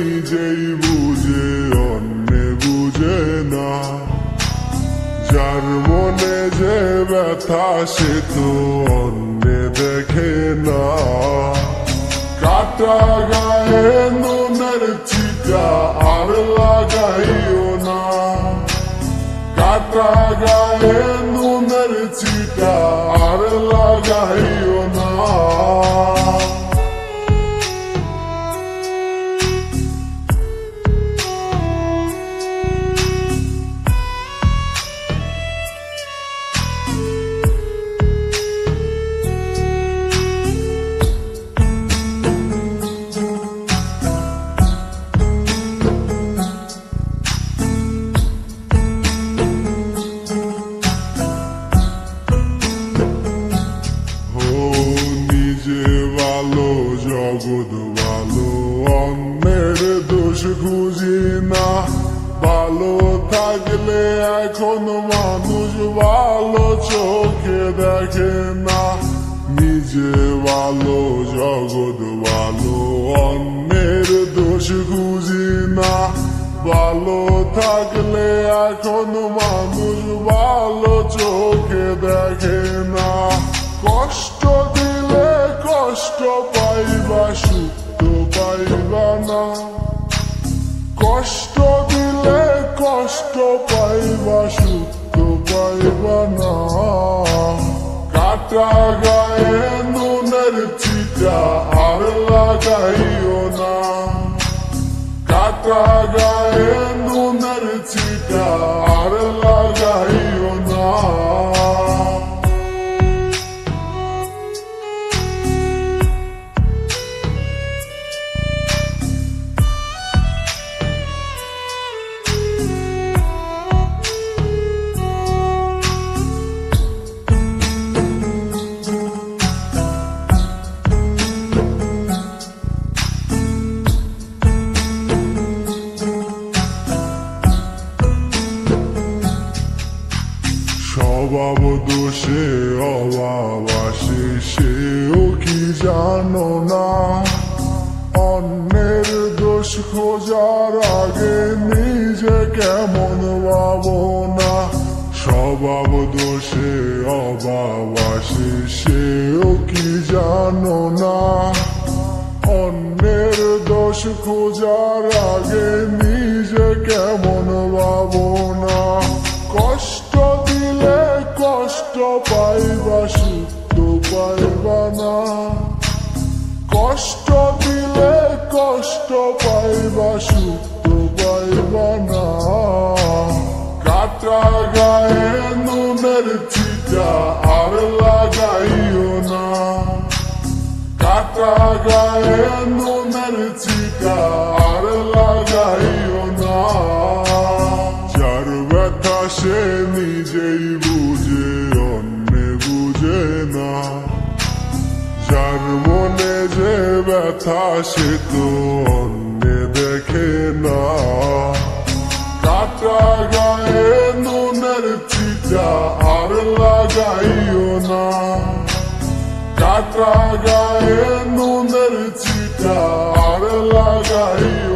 নিজেই বুঝে অন্যে বুঝে না। যার মনে যে ব্যথা সে তো অন্যে দেখে না। কাটা গায়ে নুনের ছিটা আর লাগাইও না। কাটা গায়ে নুনের ছিটা আর লাগাইও না। জগৎ ভালো অন্যের দোষ খুঁজি না। ভালো থাকলে এখন মানুষ ভালো চোখে দেখে না। নিজে ভালো জগৎ ভালো অন্যের দোষ খুঁজি না। ভালো থাকলে এখন মানুষ ভালো চোখে দেখে না। কষ্ট দিলে কষ্ট পাইবা সুখ তো পাইবা না। কষ্ট দিলে কষ্ট পাইবা সুখ তো পাইবা না। কাটা গায়ে নুনের ছিটা আর লাগাইও না। কাটা গায়ে নুনের ছিটা আর লাগাইও না। স্বভাব দোষে অভাব আসে সেও কি জানো না। অন্যের দোষ খোঁজার আগে নিজে কেমন ভাবো না। স্বভাব দোষে অভাব আসে সেও কি জানো না। অন্যের দোষ খোঁজার আগে নিজে কেমন ভাবো না। কষ্ট দিলে কষ্ট পাইবা সুখ তো পাইবা না। কষ্ট দিলে কষ্ট পাইবা সুখ তো পাইবা না। কাটা গায়ে নুনের ছিটা আর লাগাইও না। কাটা গায়ে নুনের ছিটা আর লাগাইও না। যার ব্যথা সে নিজেই বুঝে অন্যে বুঝে না। যার মনে যে ব্যথা সে তো অন্যে দেখে না। কাটা গায়ে নুনের ছিটা আর লাগাইও না। কাটা গায়ে নুনের ছিটা আর লাগাইও